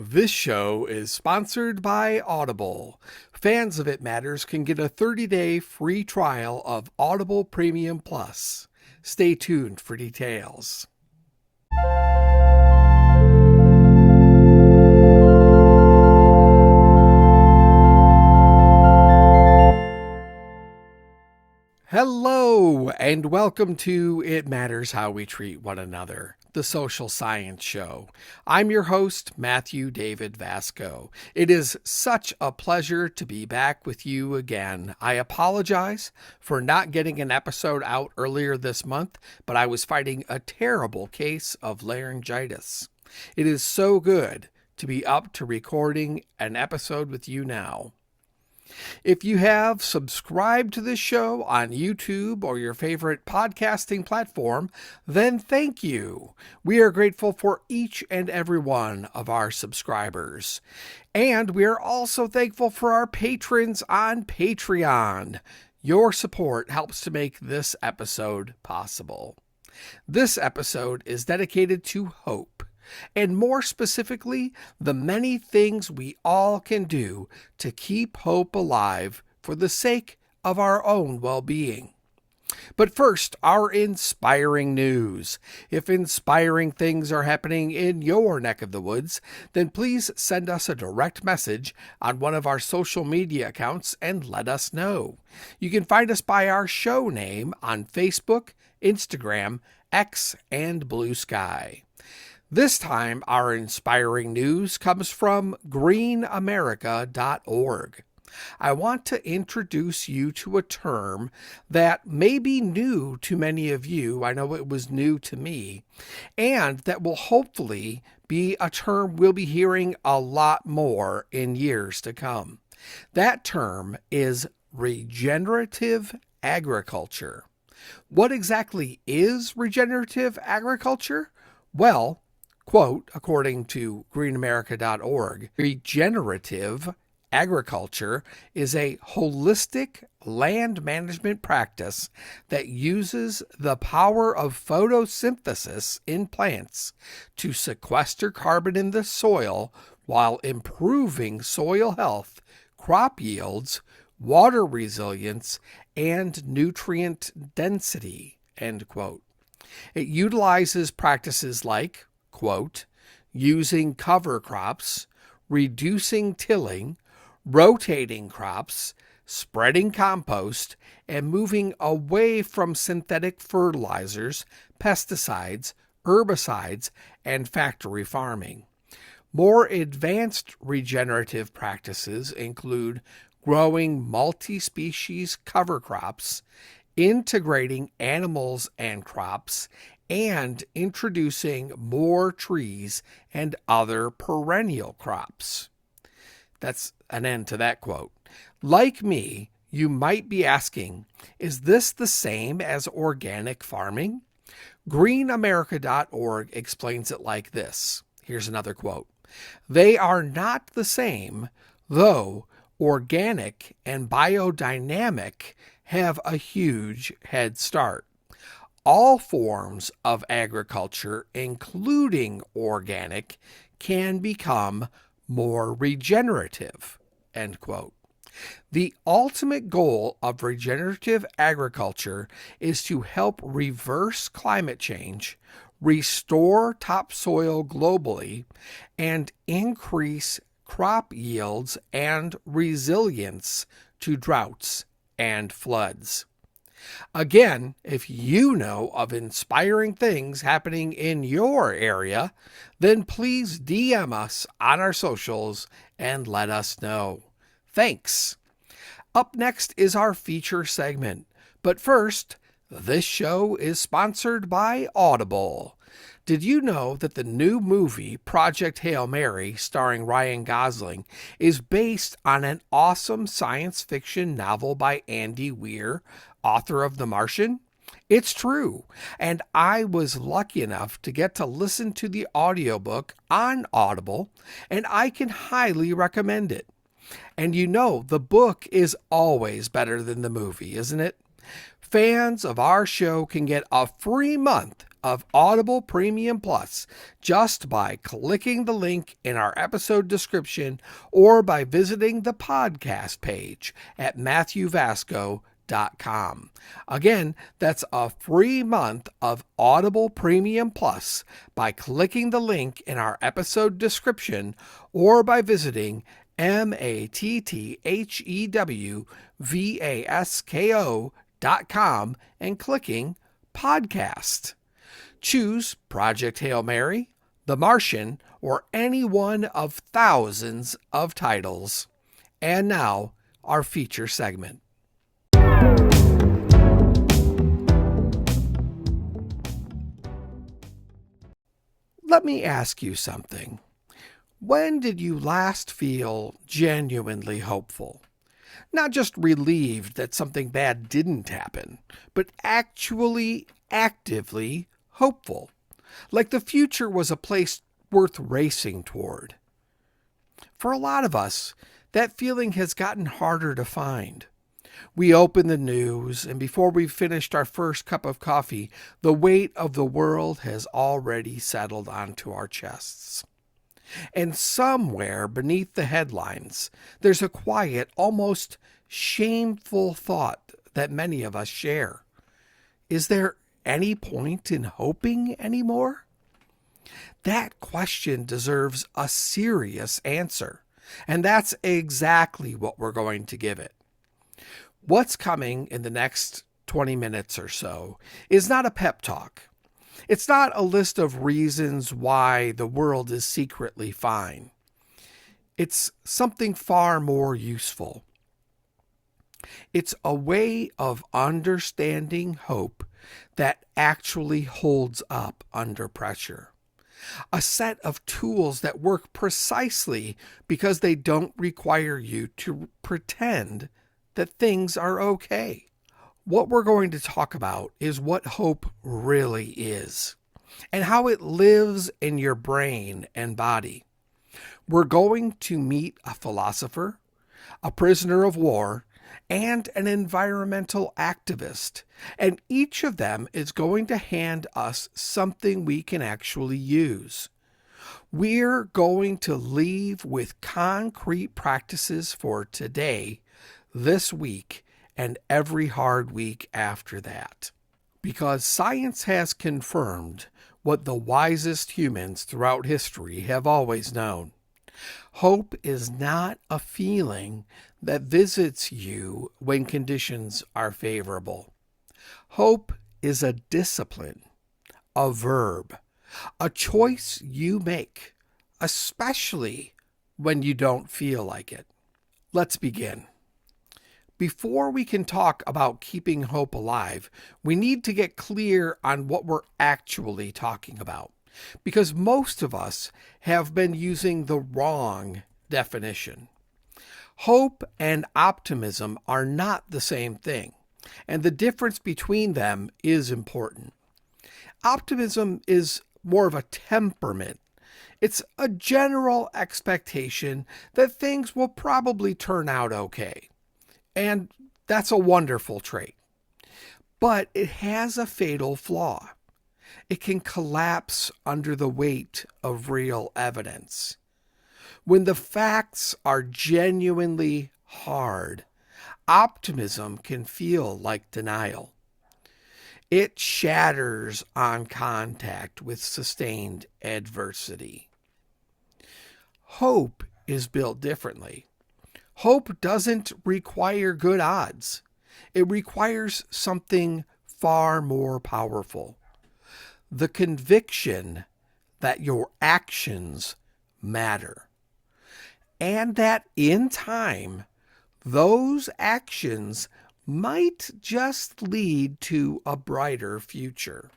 This show is sponsored by Audible. Fans of It Matters can get a 30-day free trial of Audible Premium Plus. Stay tuned for details. Hello, and welcome to It Matters How We Treat One Another, the social science show. I'm your host, Matthew David Vasco. It is such a pleasure to be back with you again. I apologize for not getting an episode out earlier this month, but I was fighting a terrible case of laryngitis. It is so good to be up to recording an episode with you now. If you have subscribed to this show on YouTube or your favorite podcasting platform, then thank you. We are grateful for each and every one of our subscribers. And we are also thankful for our patrons on Patreon. Your support helps to make this episode possible. This episode is dedicated to hope. And more specifically, the many things we all can do to keep hope alive for the sake of our own well-being. But first, our inspiring news. If inspiring things are happening in your neck of the woods, then please send us a direct message on one of our social media accounts and let us know. You can find us by our show name on Facebook, Instagram, X, and Blue Sky. This time, our inspiring news comes from greenamerica.org. I want to introduce you to a term that may be new to many of you. I know it was new to me, and that will hopefully be a term we'll be hearing a lot more in years to come. That term is regenerative agriculture. What exactly is regenerative agriculture? Well, quote, according to greenamerica.org, regenerative agriculture is a holistic land management practice that uses the power of photosynthesis in plants to sequester carbon in the soil while improving soil health, crop yields, water resilience, and nutrient density, end quote. It utilizes practices like, quote, using cover crops, reducing tilling, rotating crops, spreading compost, and moving away from synthetic fertilizers, pesticides, herbicides, and factory farming. More advanced regenerative practices include growing multi-species cover crops, integrating animals and crops, and introducing more trees and other perennial crops. That's an end to that quote. Like me, you might be asking, is this the same as organic farming? greenamerica.org explains it like this. Here's another quote. They are not the same, though organic and biodynamic have a huge head start. All forms of agriculture, including organic, can become more regenerative, end quote. The ultimate goal of regenerative agriculture is to help reverse climate change, restore topsoil globally, and increase crop yields and resilience to droughts and floods. Again, if you know of inspiring things happening in your area, then please DM us on our socials and let us know. Thanks. Up next is our feature segment. But first, this show is sponsored by Audible. Did you know that the new movie, Project Hail Mary, starring Ryan Gosling, is based on an awesome science fiction novel by Andy Weir, author of The Martian? It's true, and I was lucky enough to get to listen to the audiobook on Audible, and I can highly recommend it. And you know, the book is always better than the movie, isn't it? Fans of our show can get a free month of Audible Premium Plus just by clicking the link in our episode description or by visiting the podcast page at matthewvasco.com. Again, that's a free month of Audible Premium Plus by clicking the link in our episode description or by visiting matthewvasco.com and clicking podcast. Choose Project Hail Mary, The Martian, or any one of thousands of titles. And now, our feature segment. Let me ask you something. When did you last feel genuinely hopeful? Not just relieved that something bad didn't happen, but actually actively hopeful, like the future was a place worth racing toward. For a lot of us, that feeling has gotten harder to find. We open the news, and before we've finished our first cup of coffee, the weight of the world has already settled onto our chests. And somewhere beneath the headlines, there's a quiet, almost shameful thought that many of us share. Is there any point in hoping anymore? That question deserves a serious answer, and that's exactly what we're going to give it. What's coming in the next 20 minutes or so is not a pep talk. It's not a list of reasons why the world is secretly fine. It's something far more useful. It's a way of understanding hope that actually holds up under pressure. A set of tools that work precisely because they don't require you to pretend that things are okay. What we're going to talk about is what hope really is and how it lives in your brain and body. We're going to meet a philosopher, a prisoner of war, and an environmental activist, and each of them is going to hand us something we can actually use. We're going to leave with concrete practices for today, this week, and every hard week after that. Because science has confirmed what the wisest humans throughout history have always known. Hope is not a feeling that visits you when conditions are favorable. Hope is a discipline, a verb, a choice you make, especially when you don't feel like it. Let's begin. Before we can talk about keeping hope alive, we need to get clear on what we're actually talking about, because most of us have been using the wrong definition. Hope and optimism are not the same thing, and the difference between them is important. Optimism is more of a temperament. It's a general expectation that things will probably turn out okay. And that's a wonderful trait. But it has a fatal flaw. It can collapse under the weight of real evidence. When the facts are genuinely hard, optimism can feel like denial. It shatters on contact with sustained adversity. Hope is built differently. Hope doesn't require good odds. It requires something far more powerful. The conviction that your actions matter. And that in time, those actions might just lead to a brighter future.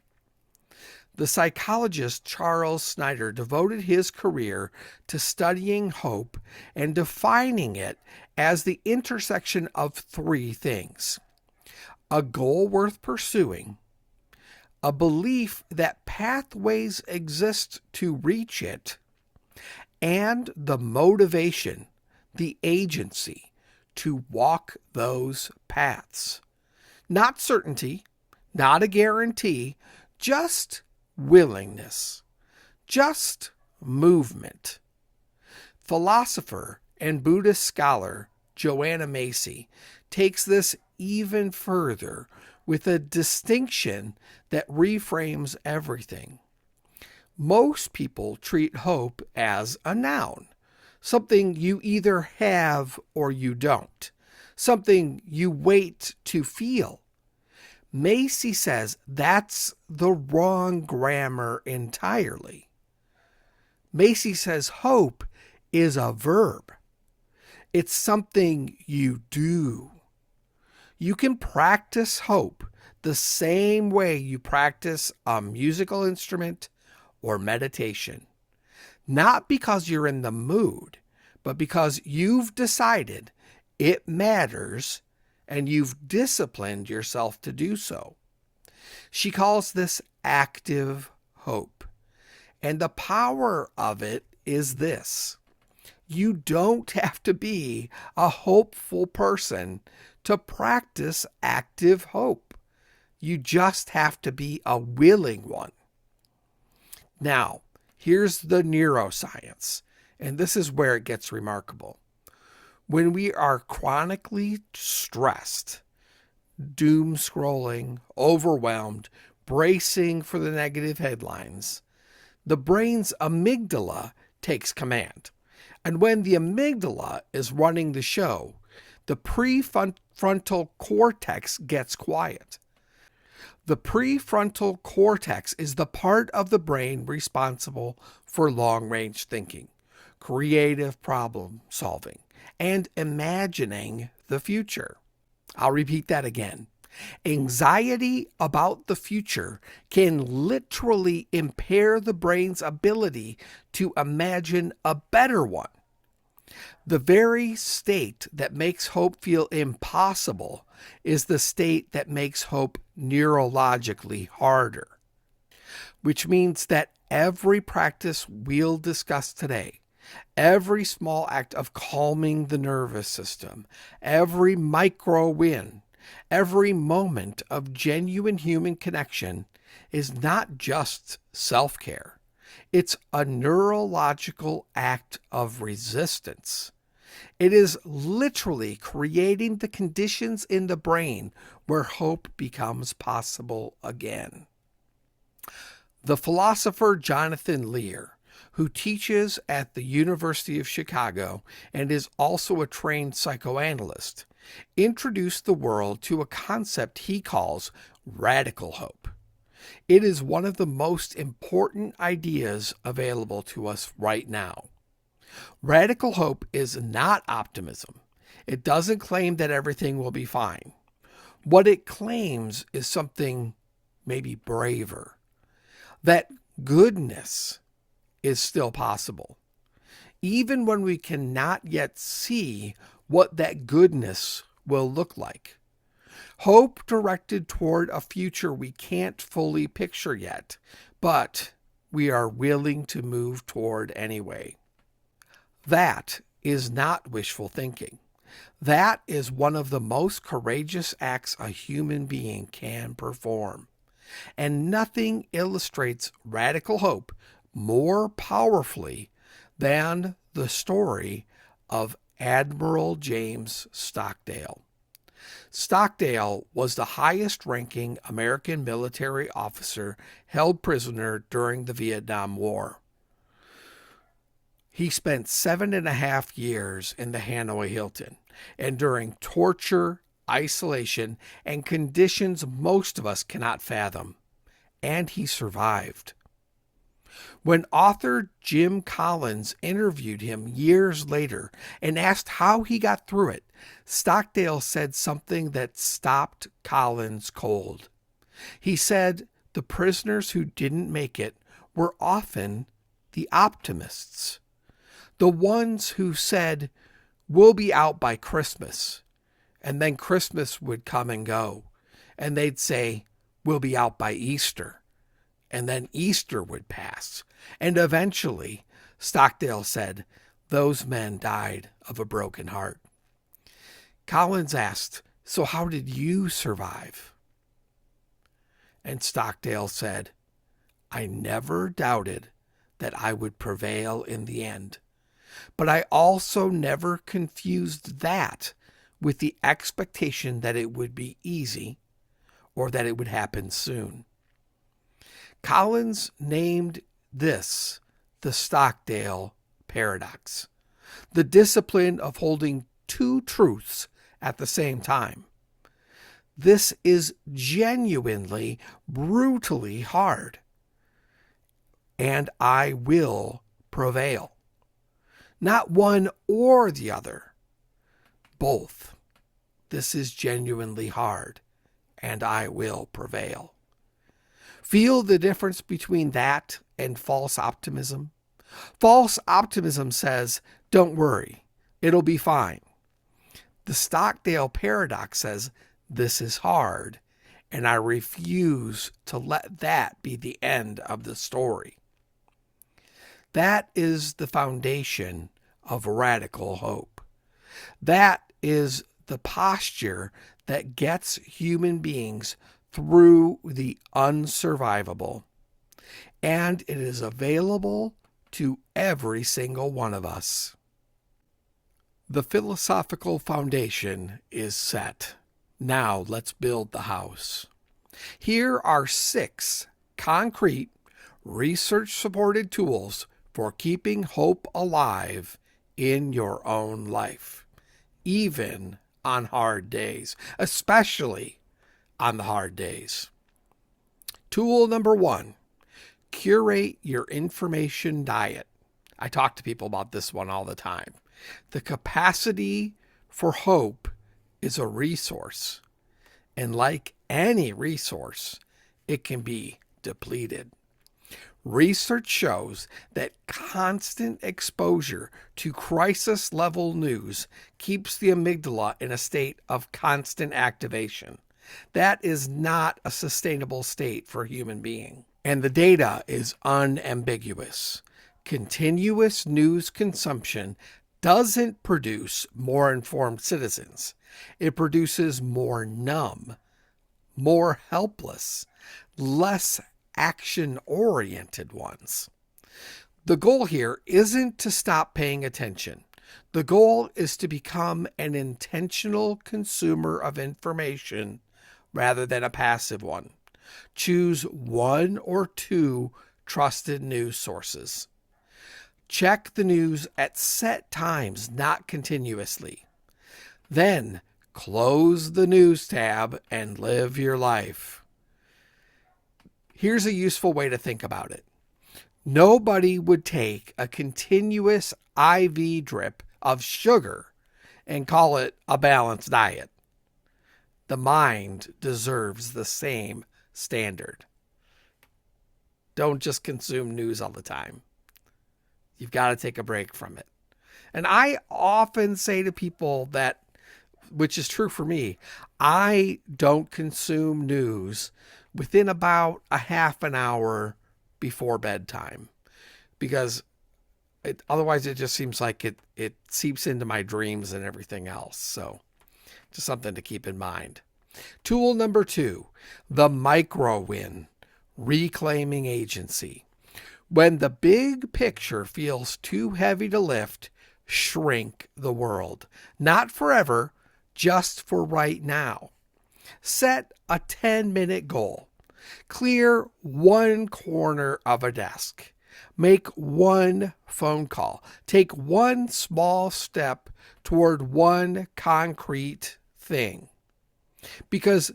The psychologist Charles Snyder devoted his career to studying hope and defining it as the intersection of three things: a goal worth pursuing, a belief that pathways exist to reach it, and the motivation, the agency to walk those paths. Not certainty, not a guarantee, just willingness, just movement. Philosopher and Buddhist scholar Joanna Macy takes this even further with a distinction that reframes everything. Most people treat hope as a noun, something you either have or you don't, something you wait to feel. Macy says that's the wrong grammar entirely. Macy says hope is a verb. It's something you do. You can practice hope the same way you practice a musical instrument or meditation. Not because you're in the mood, but because you've decided it matters and you've disciplined yourself to do so. She calls this active hope. And the power of it is this: you don't have to be a hopeful person to practice active hope. You just have to be a willing one. Now, here's the neuroscience, and this is where it gets remarkable. When we are chronically stressed, doom scrolling, overwhelmed, bracing for the negative headlines, the brain's amygdala takes command. And when the amygdala is running the show, the prefrontal cortex gets quiet. The prefrontal cortex is the part of the brain responsible for long-range thinking, creative problem solving, and imagining the future. I'll repeat that again. Anxiety about the future can literally impair the brain's ability to imagine a better one. The very state that makes hope feel impossible is the state that makes hope neurologically harder. Which means that every practice we'll discuss today, every small act of calming the nervous system, every micro win, every moment of genuine human connection is not just self-care. It's a neurological act of resistance. It is literally creating the conditions in the brain where hope becomes possible again. The philosopher Jonathan Lear, who teaches at the University of Chicago and is also a trained psychoanalyst, introduced the world to a concept he calls radical hope. It is one of the most important ideas available to us right now. Radical hope is not optimism. It doesn't claim that everything will be fine. What it claims is something maybe braver, that goodness is still possible, even when we cannot yet see what that goodness will look like. Hope directed toward a future we can't fully picture yet, but we are willing to move toward anyway. That is not wishful thinking. That is one of the most courageous acts a human being can perform. And nothing illustrates radical hope more powerfully than the story of Admiral James Stockdale. Stockdale was the highest-ranking American military officer held prisoner during the Vietnam War. He spent 7.5 years in the Hanoi Hilton, enduring torture, isolation, and conditions most of us cannot fathom. And he survived. When author Jim Collins interviewed him years later and asked how he got through it, Stockdale said something that stopped Collins cold. He said the prisoners who didn't make it were often the optimists, the ones who said, "We'll be out by Christmas," and then Christmas would come and go, and they'd say, "We'll be out by Easter," and then Easter would pass. And eventually, Stockdale said, those men died of a broken heart. Collins asked, "So how did you survive?" And Stockdale said, I never doubted that I would prevail in the end. But I also never confused that with the expectation that it would be easy or that it would happen soon. Collins named this the Stockdale Paradox, the discipline of holding two truths at the same time. This is genuinely, brutally hard, and I will prevail. Not one or the other, both. This is genuinely hard, and I will prevail. Feel the difference between that and false optimism? False optimism says, don't worry, it'll be fine. The Stockdale Paradox says, this is hard, and I refuse to let that be the end of the story. That is the foundation of radical hope. That is the posture that gets human beings through the unsurvivable. And it is available to every single one of us. The philosophical foundation is set. Now let's build the house. Here are 6 concrete, research-supported tools for keeping hope alive in your own life, even on hard days, especially on the hard days. Tool number 1, curate your information diet. I talk to people about this one all the time. The capacity for hope is a resource, and like any resource, it can be depleted. Research shows that constant exposure to crisis-level news keeps the amygdala in a state of constant activation. That is not a sustainable state for a human being. And the data is unambiguous. Continuous news consumption doesn't produce more informed citizens. It produces more numb, more helpless, less action-oriented ones. The goal here isn't to stop paying attention. The goal is to become an intentional consumer of information rather than a passive one. Choose 1 or 2 trusted news sources. Check the news at set times, not continuously. Then close the news tab and live your life. Here's a useful way to think about it. Nobody would take a continuous IV drip of sugar and call it a balanced diet. The mind deserves the same standard. Don't just consume news all the time. You've got to take a break from it. And I often say to people that, which is true for me, I don't consume news within about a half an hour before bedtime, because otherwise it just seems like it seeps into my dreams and everything else. So just something to keep in mind. Tool number 2, the micro win, reclaiming agency. When the big picture feels too heavy to lift, shrink the world. Not forever, just for right now. Set a 10-minute goal. Clear 1 corner of a desk. Make 1 phone call. Take 1 small step toward 1 concrete thing. Because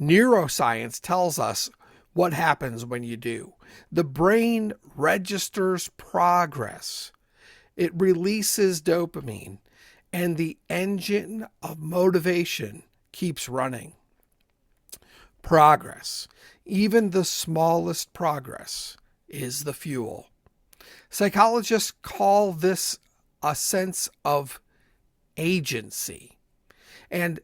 neuroscience tells us what happens when you do. The brain registers progress. It releases dopamine, and the engine of motivation keeps running. Progress, even the smallest progress, is the fuel. Psychologists call this a sense of agency. And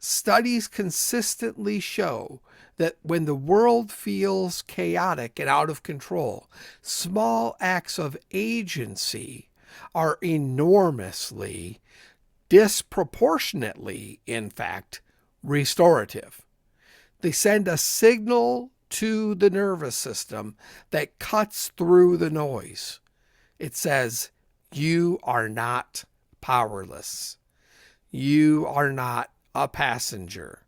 studies consistently show that when the world feels chaotic and out of control, small acts of agency are enormously, disproportionately, in fact, restorative. They send a signal to the nervous system that cuts through the noise. It says, you are not powerless. You are not a passenger.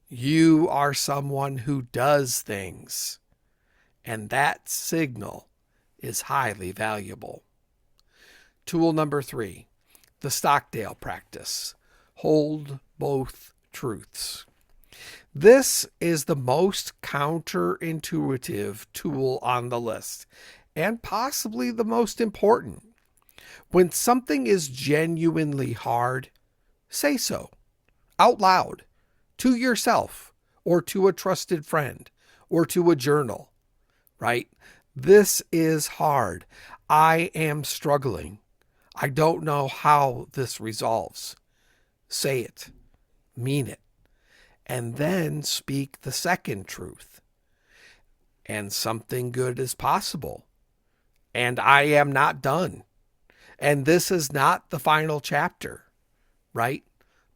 You are someone who does things. And that signal is highly valuable. Tool number 3, the Stockdale practice. Hold both truths. This is the most counterintuitive tool on the list, and possibly the most important. When something is genuinely hard, say so, out loud, to yourself, or to a trusted friend, or to a journal, right? This is hard. I am struggling. I don't know how this resolves. Say it. Mean it. And then speak the second truth. And something good is possible. And I am not done. And this is not the final chapter, right?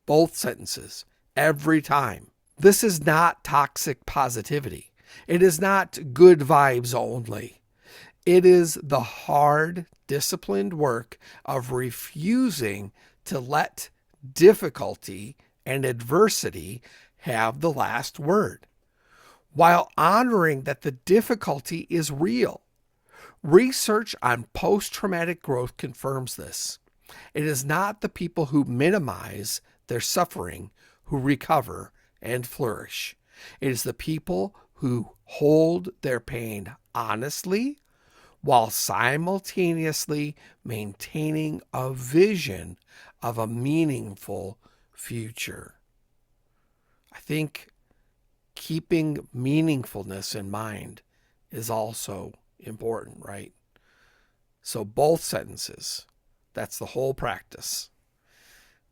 Both sentences, every time. This is not toxic positivity. It is not good vibes only. It is the hard, disciplined work of refusing to let difficulty and adversity have the last word, while honoring that the difficulty is real. Research on post-traumatic growth confirms this. It is not the people who minimize their suffering who recover and flourish. It is the people who hold their pain honestly while simultaneously maintaining a vision of a meaningful future. I think keeping meaningfulness in mind is also important, right? So both sentences, that's the whole practice.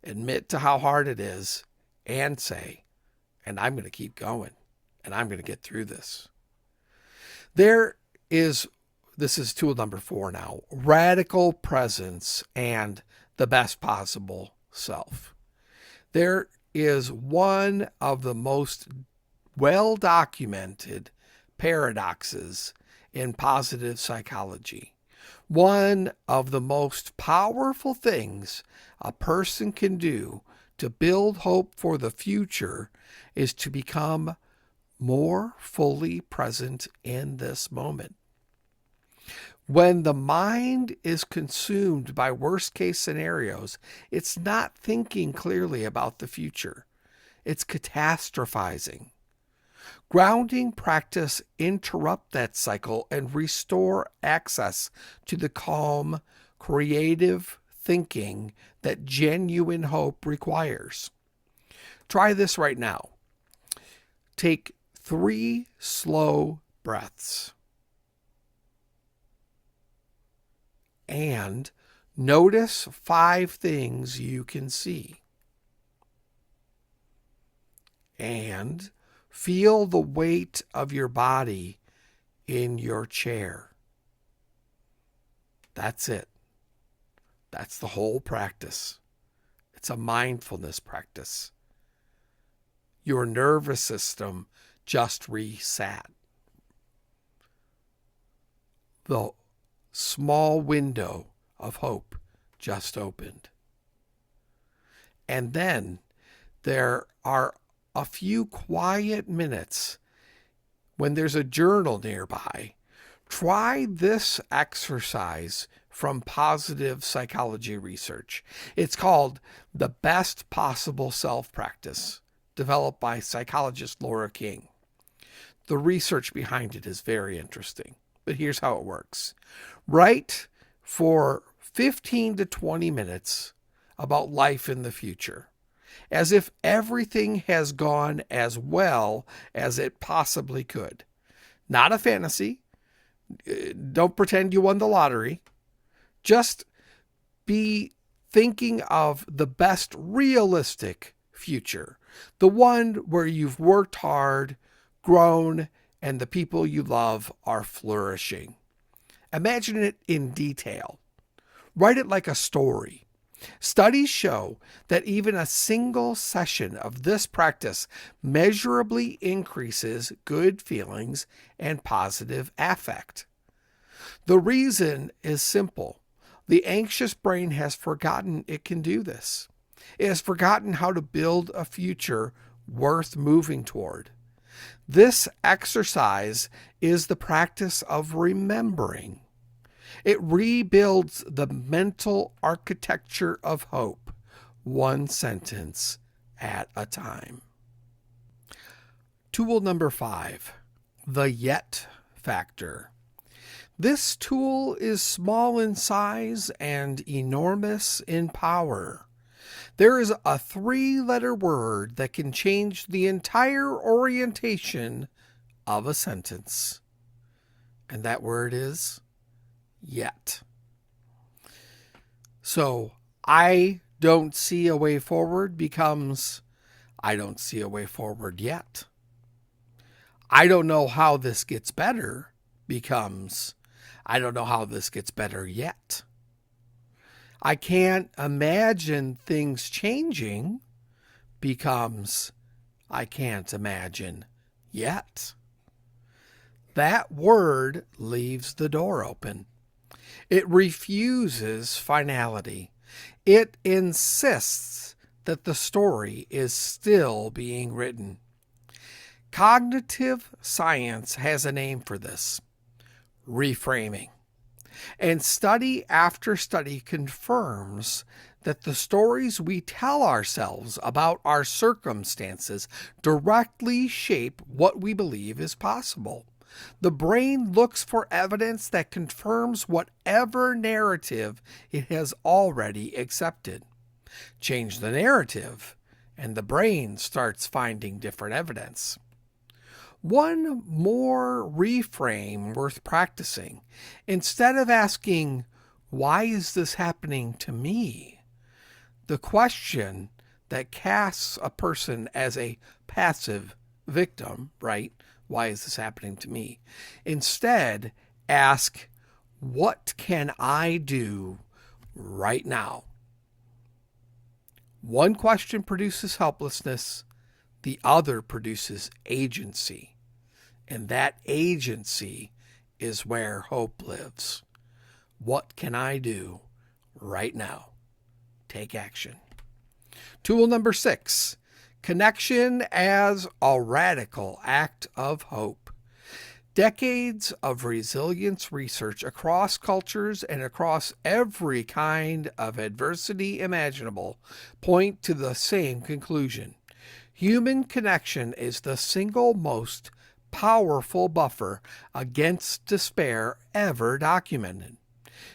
Admit to how hard it is and say, and I'm going to keep going and I'm going to get through this. This is tool number 4 now, radical presence and the best possible self. There is one of the most well-documented paradoxes in positive psychology. One of the most powerful things a person can do to build hope for the future is to become more fully present in this moment. When the mind is consumed by worst-case scenarios, it's not thinking clearly about the future. It's catastrophizing. Grounding practice interrupt that cycle and restore access to the calm, creative thinking that genuine hope requires. Try this right now. Take 3 slow breaths. And notice 5 things you can see. And feel the weight of your body in your chair. That's it. That's the whole practice. It's a mindfulness practice. Your nervous system just reset. The small window of hope just opened. And then there are a few quiet minutes when there's a journal nearby. Try this exercise from positive psychology research. It's called the best possible self practice, developed by psychologist Laura King. The research behind it is very interesting, but here's how it works. Write for 15 to 20 minutes about life in the future, as if everything has gone as well as it possibly could. Not a fantasy. Don't pretend you won the lottery. Just be thinking of the best realistic future, the one where you've worked hard, grown, and the people you love are flourishing. Imagine it in detail. Write it like a story. Studies show that even a single session of this practice measurably increases good feelings and positive affect. The reason is simple. The anxious brain has forgotten it can do this. It has forgotten how to build a future worth moving toward. This exercise is the practice of remembering. It rebuilds the mental architecture of hope, one sentence at a time. Tool number 5, the yet factor. This tool is small in size and enormous in power. There is a 3-letter word that can change the entire orientation of a sentence. And that word is yet. So, I don't see a way forward becomes I don't see a way forward yet. I don't know how this gets better becomes I don't know how this gets better yet. I can't imagine things changing becomes I can't imagine yet. That word leaves the door open. It refuses finality. It insists that the story is still being written. Cognitive science has a name for this: reframing. And study after study confirms that the stories we tell ourselves about our circumstances directly shape what we believe is possible. The brain looks for evidence that confirms whatever narrative it has already accepted. Change the narrative, and the brain starts finding different evidence. One more reframe worth practicing. Instead of asking, why is this happening to me? The question that casts a person as a passive victim, right? Why is this happening to me? Instead, ask, what can I do right now? One question produces helplessness, the other produces agency. And that agency is where hope lives. What can I do right now? Take action. Tool number 6, connection as a radical act of hope. Decades of resilience research across cultures and across every kind of adversity imaginable point to the same conclusion. Human connection is the single most powerful buffer against despair ever documented.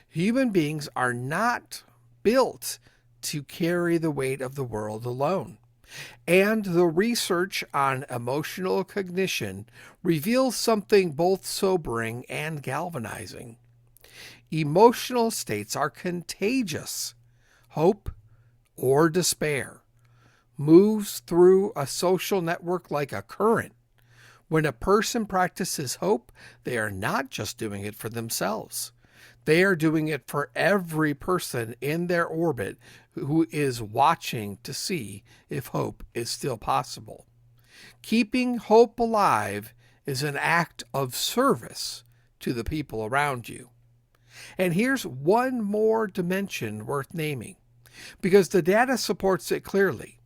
Human beings are not built to carry the weight of the world alone. And the research on emotional cognition reveals something both sobering and galvanizing. Emotional states are contagious. Hope or despair moves through a social network like a current. When a person practices hope, they are not just doing it for themselves. They are doing it for every person in their orbit who is watching to see if hope is still possible. Keeping hope alive is an act of service to the people around you. And here's one more dimension worth naming, because the data supports it clearly.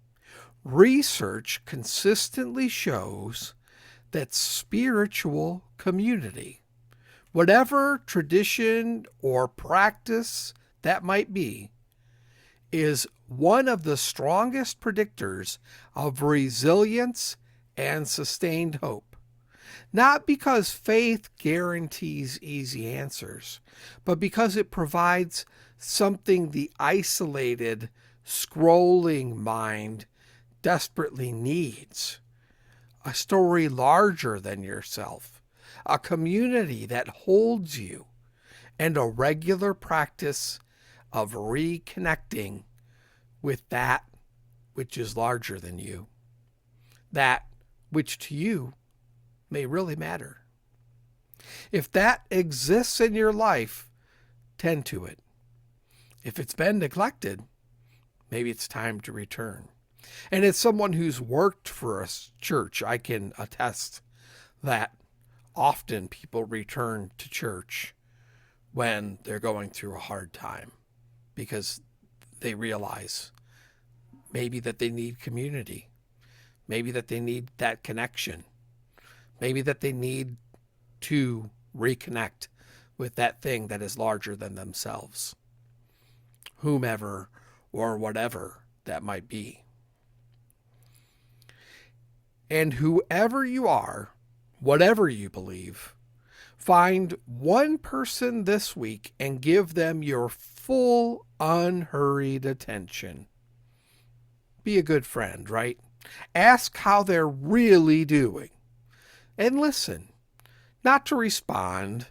Research consistently shows that spiritual community, whatever tradition or practice that might be, is one of the strongest predictors of resilience and sustained hope. Not because faith guarantees easy answers, but because it provides something the isolated, scrolling mind desperately needs. A story larger than yourself, a community that holds you, and a regular practice of reconnecting with that which is larger than you, that which to you may really matter. If that exists in your life, tend to it. If it's been neglected, maybe it's time to return. And as someone who's worked for a church, I can attest that often people return to church when they're going through a hard time because they realize maybe that they need community, maybe that they need that connection, maybe that they need to reconnect with that thing that is larger than themselves, whomever or whatever that might be. And whoever you are, whatever you believe, find one person this week and give them your full, unhurried attention. Be a good friend, right? Ask how they're really doing. And listen, not to respond,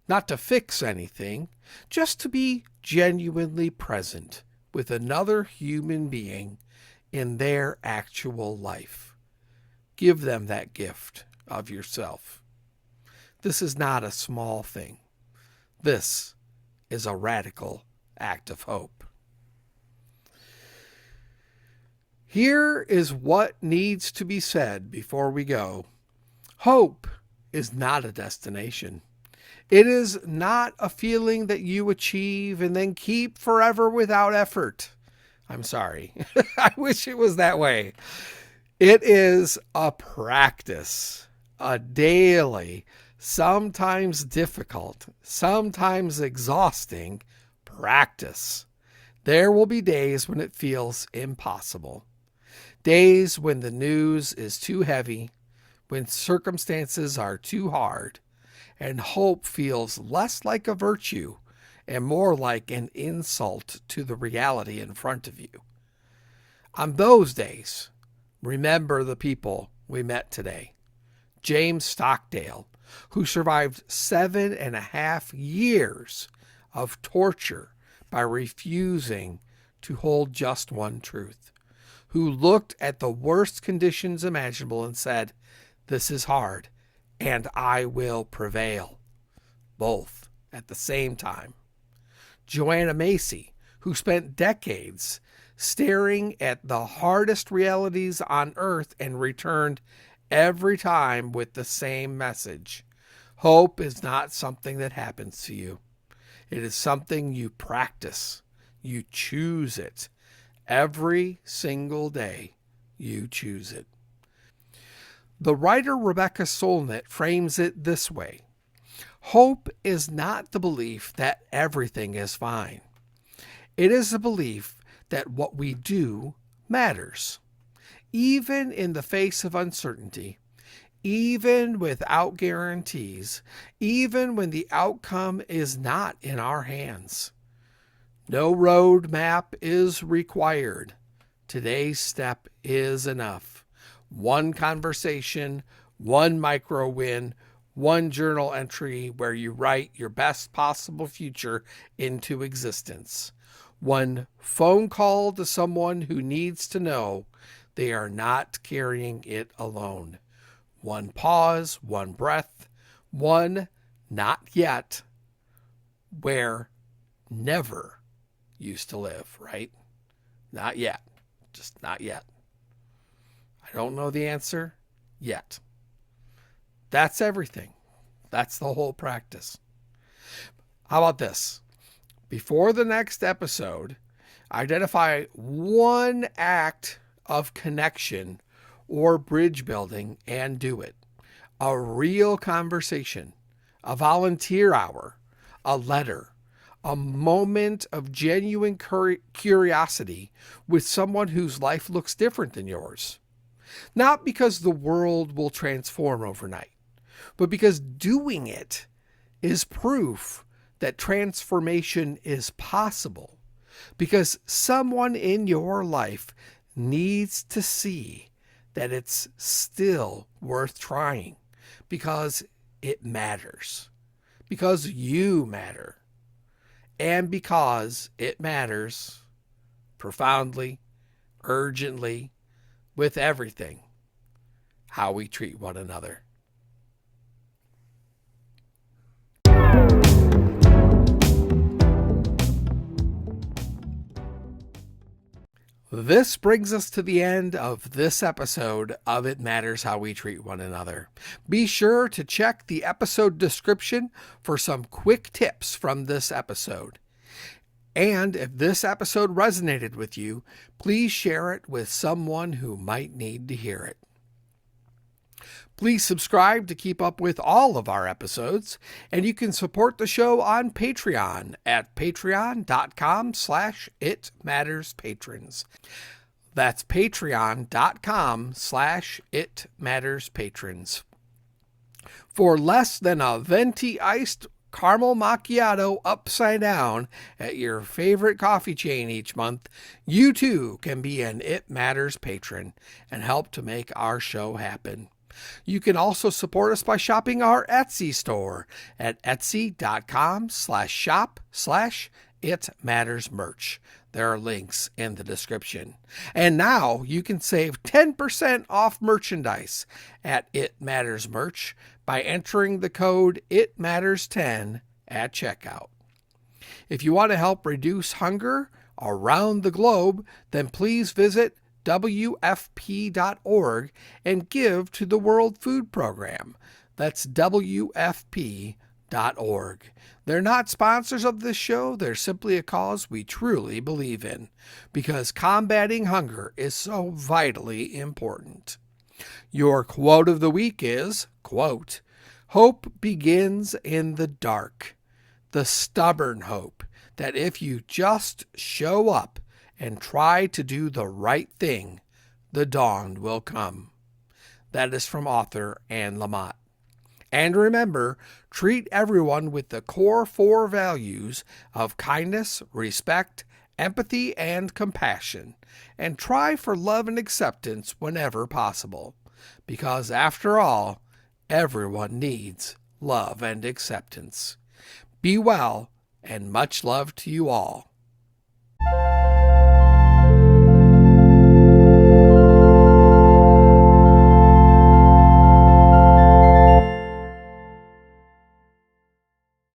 not to fix anything, just to be genuinely present with another human being in their actual life. Give them that gift of yourself. This is not a small thing. This is a radical act of hope. Here is what needs to be said before we go. Hope is not a destination. It is not a feeling that you achieve and then keep forever without effort. I'm sorry. I wish it was that way. It is a practice, a daily, sometimes difficult, sometimes exhausting practice. There will be days when it feels impossible. Days when the news is too heavy, when circumstances are too hard, and hope feels less like a virtue and more like an insult to the reality in front of you. On those days, remember the people we met today. James Stockdale, who survived 7.5 years of torture by refusing to hold just one truth, who looked at the worst conditions imaginable and said, "This is hard, and I will prevail," both at the same time. Joanna Macy, who spent decades staring at the hardest realities on earth and returned every time with the same message. Hope is not something that happens to you. It is something you practice. You choose it. Every single day, you choose it. The writer Rebecca Solnit frames it this way. Hope is not the belief that everything is fine. It is a belief that what we do matters. Even in the face of uncertainty, even without guarantees, even when the outcome is not in our hands. No road map is required. Today's step is enough. One conversation, one micro win, one journal entry where you write your best possible future into existence. One phone call to someone who needs to know they are not carrying it alone. One pause, one breath, one not yet, where never used to live, right? Not yet. Just not yet. I don't know the answer yet. That's everything. That's the whole practice. How about this? Before the next episode, identify one act of connection or bridge building and do it. A real conversation, a volunteer hour, a letter, a moment of genuine curiosity with someone whose life looks different than yours. Not because the world will transform overnight, but because doing it is proof that transformation is possible. Because someone in your life needs to see that it's still worth trying. Because it matters. Because you matter. And because it matters profoundly, urgently, with everything, how we treat one another. This brings us to the end of this episode of It Matters How We Treat One Another. Be sure to check the episode description for some quick tips from this episode. And if this episode resonated with you, please share it with someone who might need to hear it. Please subscribe to keep up with all of our episodes, and you can support the show on Patreon at patreon.com/itmatterspatrons. That's patreon.com/itmatterspatrons. For less than a venti iced caramel macchiato upside down at your favorite coffee chain each month, you too can be an It Matters patron and help to make our show happen. You can also support us by shopping our Etsy store at etsy.com/shop/itmattersmerch. There are links in the description. And now you can save 10% off merchandise at It Matters Merch by entering the code ITMatters10 at checkout. If you want to help reduce hunger around the globe, then please visit WFP.org and give to the World Food Program. That's WFP.org. They're not sponsors of this show. They're simply a cause we truly believe in, because combating hunger is so vitally important. Your quote of the week is, quote, "Hope begins in the dark. The stubborn hope that if you just show up and try to do the right thing, the dawn will come." That is from author Anne Lamott. And remember, treat everyone with the core 4 values of kindness, respect, empathy, and compassion, and try for love and acceptance whenever possible, because after all, everyone needs love and acceptance. Be well, and much love to you all.